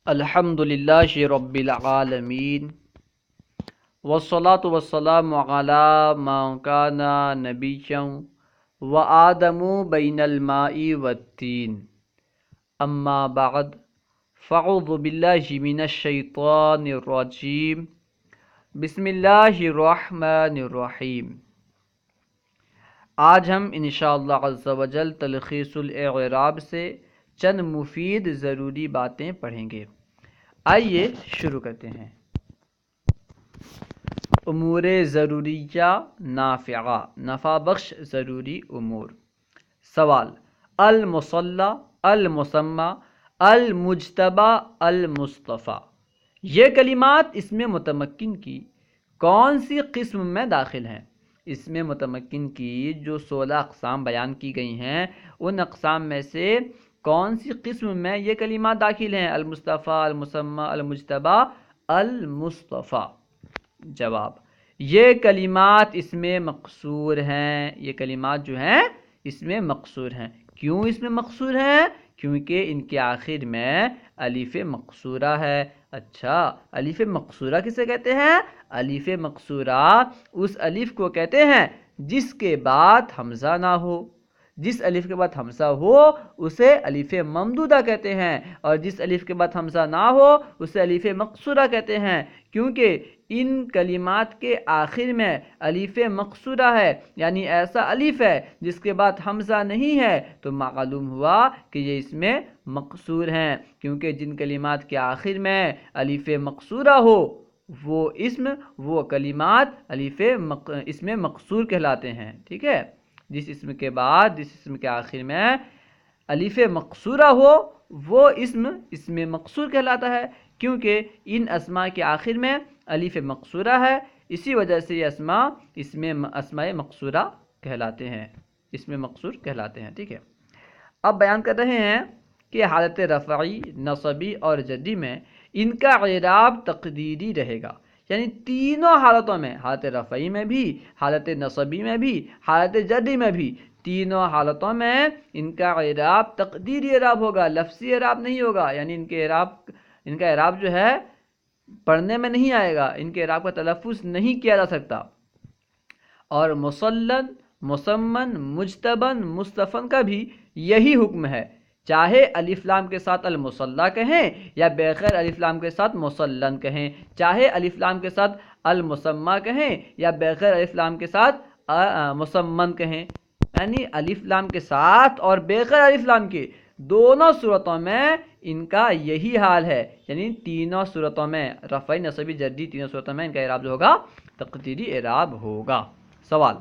الحمد للہ رب العالمین والصلاة والسلام علی من کان نبیا وآدم بین الماء والتین اما بعد فاعوذ باللہ من الشیطان الرجیم بسم اللہ الرحمن الرحیم۔ آج ہم انشاءاللہ عز و جل تلخیص الاعراب سے چند مفید ضروری باتیں پڑھیں گے۔ آئیے شروع کرتے ہیں۔ امور ضروریہ نافعہ، نفع بخش ضروری امور۔ سوال: المصلی، المسمی، المجتبی، المصطفی، یہ کلمات اسم متمکن کی کون سی قسم میں داخل ہیں؟ اسم متمکن کی جو 16 اقسام بیان کی گئی ہیں ان اقسام میں سے کون سی قسم میں یہ کلمات داخل ہیں؟ المصطفیٰ، المسمی، المجتبی، المصطفی۔ جواب: یہ کلمات اسم مقصور ہیں۔ یہ کلمات جو ہیں اسم مقصور ہیں۔ کیوں اسم مقصور ہیں؟ کیونکہ ان کے آخر میں الف مقصورہ ہے۔ اچھا، الف مقصورہ کسے کہتے ہیں؟ الف مقصورہ اس الف کو کہتے ہیں جس کے بعد حمزہ نہ ہو۔ جس الف کے بعد حمزہ ہو اسے الف ممدودہ کہتے ہیں، اور جس الف کے بعد حمزہ نہ ہو اسے الف مقصورہ کہتے ہیں۔ کیونکہ ان کلمات کے آخر میں الف مقصورہ ہے، یعنی ایسا الف ہے جس کے بعد حمزہ نہیں ہے، تو معلوم ہوا کہ یہ اس میں مقصور ہیں۔ کیونکہ جن کلمات کے آخر میں الف مقصورہ ہو وہ کلمات اسم مقصور کہلاتے ہیں۔ ٹھیک ہے، جس اسم کے آخر میں الف مقصورہ ہو وہ اسم مقصور کہلاتا ہے۔ کیونکہ ان اسماء کے آخر میں الف مقصورہ ہے، اسی وجہ سے یہ اسماء مقصورہ کہلاتے ہیں، اسم مقصور کہلاتے ہیں۔ ٹھیک ہے، اب بیان کر رہے ہیں کہ حالت رفعی، نصبی اور جری میں ان کا اعراب تقدیری رہے گا، یعنی تینوں حالتوں میں، حالت رفعی میں بھی، حالت نصبی میں بھی، حالت جری میں بھی، تینوں حالتوں میں ان کا اعراب تقدیری اعراب ہوگا، لفظی اعراب نہیں ہوگا۔ یعنی ان کا اعراب جو ہے پڑھنے میں نہیں آئے گا، ان کے اعراب کا تلفظ نہیں کیا جا سکتا۔ اور مصلن، مسمن، مجتبن، مصطفن کا بھی یہی حکم ہے، چاہے الف لام کے ساتھ المصلی کہیں یا بغیر الف لام کے ساتھ مصلن کہیں، چاہے الف لام کے ساتھ المسمی کہیں یا بغیر الف لام کے ساتھ مسمن کہیں۔ یعنی الف لام کے ساتھ اور بغیر الف لام کے دونوں صورتوں میں ان کا یہی حال ہے، یعنی تینوں صورتوں میں، رفعی، نصبی، جری، تینوں صورتوں میں ان کا اعراب جو ہوگا تقدیری اعراب ہوگا۔ سوال: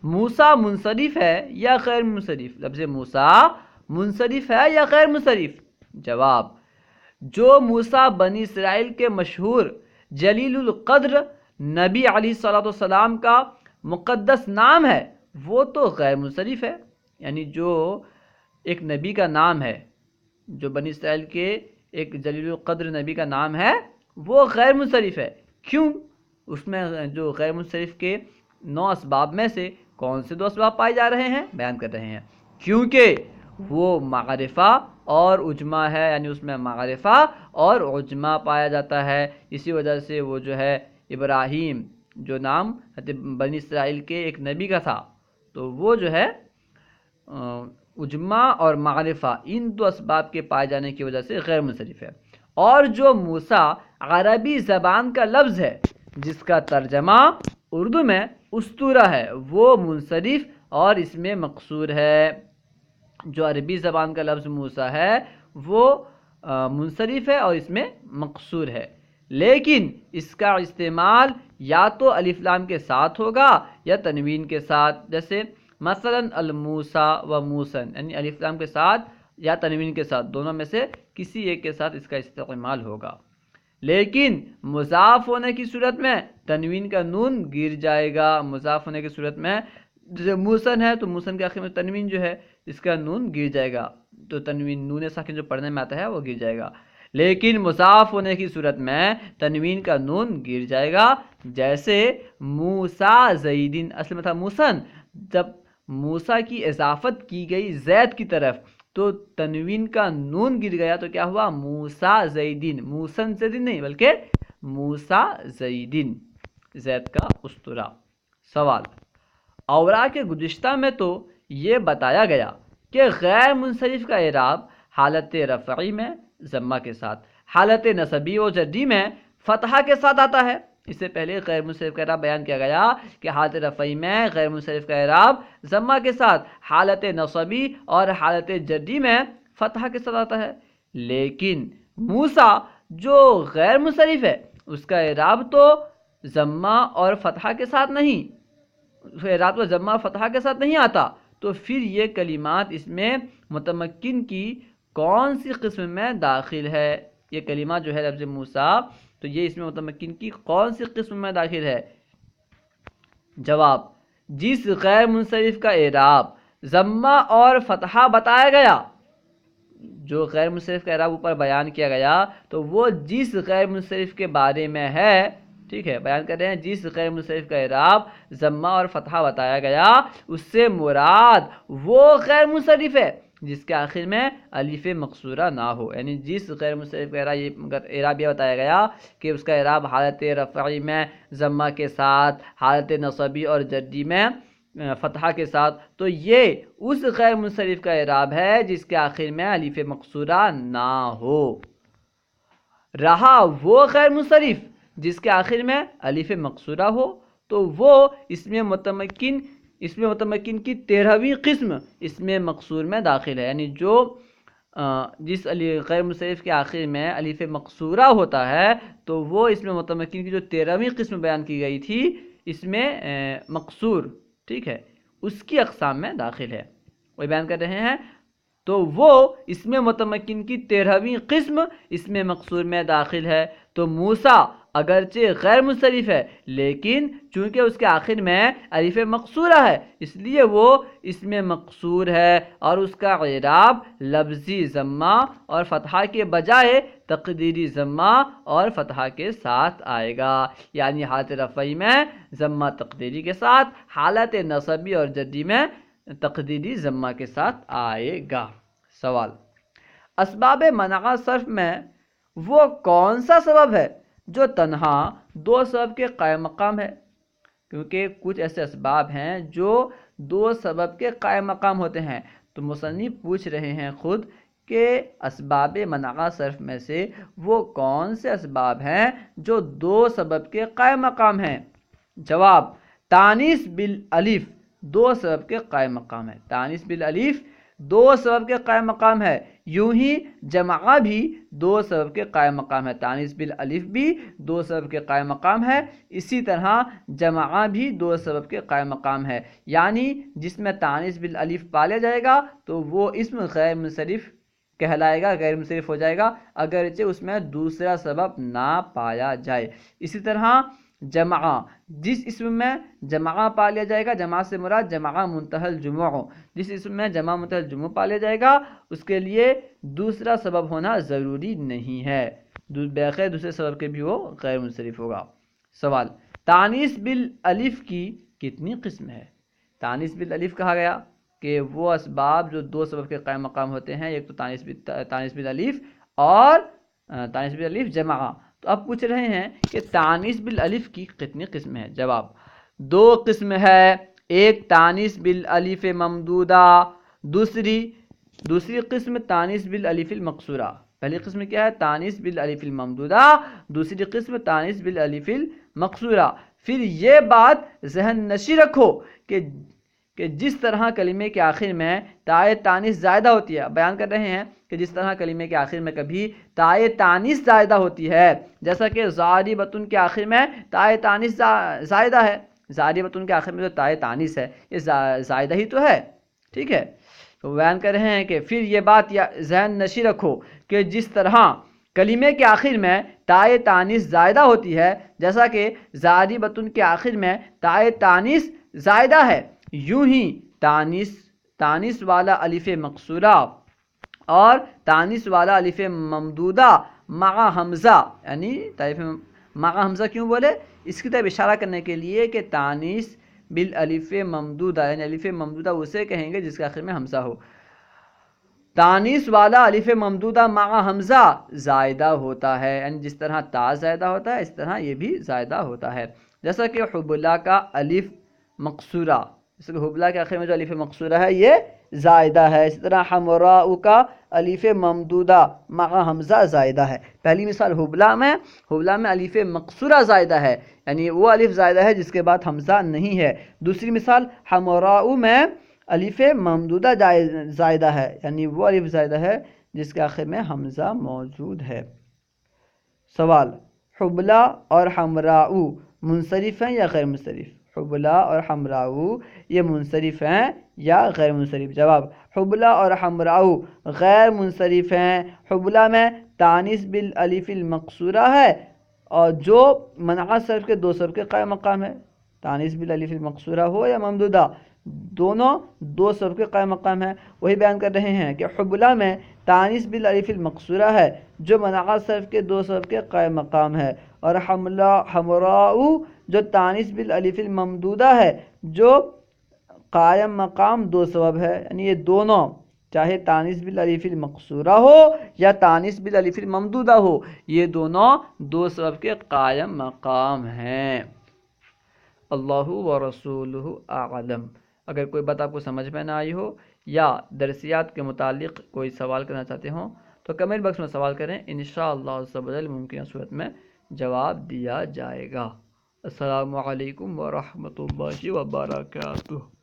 موسیٰ منصرف ہے یا غیر منصرف؟ لفظ موسیٰ منصرف ہے یا غیر منصرف؟ جواب: جو موسیٰ بنی اسرائیل کے مشہور جلیل القدر نبی علیہ الصلوۃ والسلام کا مقدس نام ہے وہ تو غیر منصرف ہے۔ یعنی جو ایک نبی کا نام ہے، جو بنی اسرائیل کے ایک جلیل القدر نبی کا نام ہے وہ غیر منصرف ہے۔ کیوں؟ اس میں جو غیر منصرف کے 9 اسباب میں سے کون سے 2 اسباب پائے جا رہے ہیں؟ بیان کر رہے ہیں۔ کیونکہ وہ معرفہ اور عجمہ ہے، یعنی اس میں معرفہ اور عجمہ پایا جاتا ہے، اسی وجہ سے وہ جو ہے ابراہیم جو نام بنی اسرائیل کے ایک نبی کا تھا، تو وہ جو ہے عجمہ اور معرفہ ان 2 اسباب کے پائے جانے کی وجہ سے غیر منصرف ہے۔ اور جو موسیٰ عربی زبان کا لفظ ہے جس کا ترجمہ اردو میں اسطورہ ہے وہ منصرف اور اس میں مقصور ہے۔ جو عربی زبان کا لفظ موسیٰ ہے وہ منصرف ہے اور اس میں مقصور ہے، لیکن اس کا استعمال یا تو الف لام کے ساتھ ہوگا یا تنوین کے ساتھ، جیسے مثلا الموسیٰ و موسن، یعنی الف لام کے ساتھ یا تنوین کے ساتھ، دونوں میں سے کسی ایک کے ساتھ اس کا استعمال ہوگا۔ لیکن مضاف ہونے کی صورت میں تنوین کا نون گر جائے گا۔ مضاف ہونے کی صورت میں جیسے موسن ہے تو موسن کے آخر میں تنوین جو ہے اس کا نون گر جائے گا، تو تنوین نون ساکن جو پڑھنے میں آتا ہے وہ گر جائے گا۔ لیکن مضاف ہونے کی صورت میں تنوین کا نون گر جائے گا، جیسے موسیٰ زیدن، اصل میں تھا موسن، جب موسیٰ کی اضافت کی گئی زید کی طرف تو تنوین کا نون گر گیا تو کیا ہوا؟ موسیٰ زیدین، موسن زیدین نہیں بلکہ موسیٰ زیدین، زید کا اسطورہ۔ سوال، اوراق گزشتہ میں تو یہ بتایا گیا کہ غیر منصرف کا اعراب حالت رفعی میں ضمہ کے ساتھ، حالت نصبی و جری میں فتحہ کے ساتھ آتا ہے۔ اس سے پہلے غیر منصرف کا اعراب بیان کیا گیا کہ حالت رفعی میں غیر منصرف کا اعراب ضمہ کے ساتھ، حالت نصبی اور حالت جری میں فتحہ کے ساتھ آتا ہے۔ لیکن موسیٰ جو غیر منصرف ہے اس کا اعراب تو ضمہ اور فتحہ کے ساتھ نہیں، اعراب تو ضمہ اور فتحہ کے ساتھ نہیں آتا، تو پھر یہ کلمات اس میں متمکن کی کون سی قسم میں داخل ہے؟ یہ کلمات جو ہے لفظ موسیٰ، تو یہ اس میں متمکن کی کون سی قسم میں داخل ہے؟ جواب، جس غیر منصرف کا اعراب ضمہ اور فتحہ بتایا گیا، جو غیر منصرف کا اعراب اوپر بیان کیا گیا تو وہ جس غیر منصرف کے بارے میں ہے، ٹھیک ہے، بیان کر رہے ہیں جس غیر منصرف کا اعراب ضمہ اور فتحہ بتایا گیا، اس سے مراد وہ غیر منصرف ہے جس کے آخر میں الف مقصورہ نہ ہو، یعنی جس غیر منصرف کا اعراب یہ بتایا گیا کہ اس کا اعراب حالت رفعی میں ضمہ کے ساتھ، حالت نصبی اور جری میں فتحہ کے ساتھ، تو یہ اس غیر منصرف کا اعراب ہے جس کے آخر میں الف مقصورہ نہ ہو۔ رہا وہ غیر منصرف جس کے آخر میں الف مقصورہ ہو، تو وہ اس میں متمکن کی 13ویں قسم اس میں مقصور میں داخل ہے، یعنی جو جس غیر منصرف کے آخر میں الف مقصورہ ہوتا ہے تو وہ اس میں متمکن کی جو 13ویں قسم بیان کی گئی تھی اس میں مقصور، ٹھیک ہے، اس کی اقسام میں داخل ہے، وہ بیان کر رہے ہیں۔ تو وہ اس میں متمکن کی 13ویں قسم اس میں مقصور میں داخل ہے، تو موسیٰ اگرچہ غیر منصرف ہے لیکن چونکہ اس کے آخر میں الف مقصورہ ہے اس لیے وہ اس میں مقصور ہے، اور اس کا اعراب لفظی ضمہ اور فتحہ کے بجائے تقدیری ضمہ اور فتحہ کے ساتھ آئے گا، یعنی حالت رفعی میں ضمہ تقدیری کے ساتھ، حالت نصبی اور جری میں تقدیری ضمہ کے ساتھ آئے گا۔ سوال، اسباب منع صرف میں وہ کون سا سبب ہے جو تنہا 2 سبب کے قائم مقام ہے؟ کیونکہ کچھ ایسے اسباب ہیں جو 2 سبب کے قائم مقام ہوتے ہیں، تو مصنف پوچھ رہے ہیں خود کہ اسباب منع صرف میں سے وہ کون سے اسباب ہیں جو 2 سبب کے قائم مقام ہیں؟ جواب، تانیث بالالف 2 سبب کے قائم مقام ہے، تانیث بالالف 2 سبب کے قائم مقام ہے، یوں ہی جمعہ بھی 2 سبب کے قائم مقام ہے، تانیث بالالف بھی 2 سبب کے قائم مقام ہے، اسی طرح جمعہ بھی 2 سبب کے قائم مقام ہے، یعنی جس میں تانیث بالالف پالیا جائے گا تو وہ اسم غیر منصرف کہلائے گا، غیر منصرف ہو جائے گا اگرچہ اس میں دوسرا سبب نہ پایا جائے۔ اسی طرح جمعہ، جس اسم میں جمعہ پالیا جائے گا، جمعہ سے مراد جمعہ منتہی الجموع، جس اسم میں جمعہ منتہی الجموع پالیا جائے گا اس کے لیے دوسرا سبب ہونا ضروری نہیں ہے، بغیر دوسرے سبب کے بھی وہ غیر منصرف ہوگا۔ سوال، تانیث بالالف کی کتنی قسم ہے؟ تانیث بالالف کہا گیا کہ وہ اسباب جو 2 سبب کے قائم مقام ہوتے ہیں، ایک تو تانیث بالالف اور تانیث بالالف جمعہ، تو اب پوچھ رہے ہیں کہ تانیث بالالف کی کتنی قسم ہے؟ جواب، 2 قسم ہے، ایک تانیث بالالف ممدودہ، دوسری قسم تانیث بالالف المقصورہ۔ پہلی قسم کیا ہے؟ تانیث بالالف الممدودہ، دوسری قسم تانیث بالالف المقصورہ۔ پھر یہ بات ذہن نشی رکھو کہ جس طرح کلمے کے آخر میں تائے تانیث زائدہ ہوتی ہے، بیان کر رہے ہیں کہ جس طرح کلمے کے آخر میں کبھی تائے تانیث زائدہ ہوتی ہے، جیسا کہ ضاربۃ کے آخر میں تائے تانیث زائدہ ہے، ضاربۃ کے آخر میں جو تائے تانیث ہے یہ زائدہ ہی تو ہے، ٹھیک ہے، تو بیان کر رہے ہیں کہ پھر یہ بات ذہن نشی رکھو کہ جس طرح کلمے کے آخر میں تائے تانیث زائدہ ہوتی ہے، جیسا کہ ضاربۃ کے آخر میں تائے تانیث زائدہ ہے، یوں ہی تانیث والا الف مقصورہ اور تانیث والا الف ممدودہ مع حمزہ، یعنی مع حمزہ کیوں بولے؟ اس کی طرف اشارہ کرنے کے لیے کہ تانیث بالالف ممدودہ، یعنی الف ممدودہ اسے کہیں گے جس کے آخر میں حمزہ ہو، تانیس والا الف ممدودہ مع حمزہ زائدہ ہوتا ہے، یعنی جس طرح تا زائدہ ہوتا ہے اس طرح یہ بھی زائدہ ہوتا ہے. جیسا کہ حبلا کا الف مقصورہ، جیسا کہ حبلا کے آخر میں جو الف مقصورہ ہے یہ زائدہ ہے. اسی طرح حمراء کا الف ممدودہ مع حمزہ زائدہ ہے. پہلی مثال حبلا میں الف مقصورہ زائدہ ہے، یعنی وہ الف زائدہ ہے جس کے بعد حمزہ نہیں ہے. دوسری مثال حمراء میں الف ممدودہ زائدہ ہے، یعنی وہ الف زائدہ ہے جس کے آخر میں حمزہ موجود ہے. سوال، حبلا اور حمراء منصرف ہیں یا غیر منصرف؟ حبلا اور حمراء یہ منصرف ہیں یا غیر منصرف؟ جواب، حبلا اور حمراء غیر منصرف ہیں. حبلا میں تانیث بالالف المقصورہ ہے اور جو منع صرف کے دو صرف کے قائم مقام ہے. تانیث بالالف المقصورہ ہو یا ممدودہ، دونوں دو صرف کے قائم مقام ہے. وہی بیان کر رہے ہیں کہ حبلا میں تانیث بالالف المقصورہ ہے جو منع صرف کے دو صرف کے قائم مقام ہے، اور حمراء جو تانیث بالالف الممدودہ ہے جو قائم مقام دو سبب ہے. یعنی یہ دونوں چاہے تانیث بالالف المقصورہ ہو یا تانیث بالالف الممدودہ ہو، یہ دونوں دو سبب کے قائم مقام ہیں. اللہ و رسولہ اعلم. اگر کوئی بات آپ کو سمجھ میں نہ آئی ہو یا درسیات کے متعلق کوئی سوال کرنا چاہتے ہوں تو کمنٹ باکس میں سوال کریں، انشاءاللہ عز و جل ممکنہ صورت میں جواب دیا جائے گا. السلام علیکم ورحمۃ اللہ وبرکاتہ.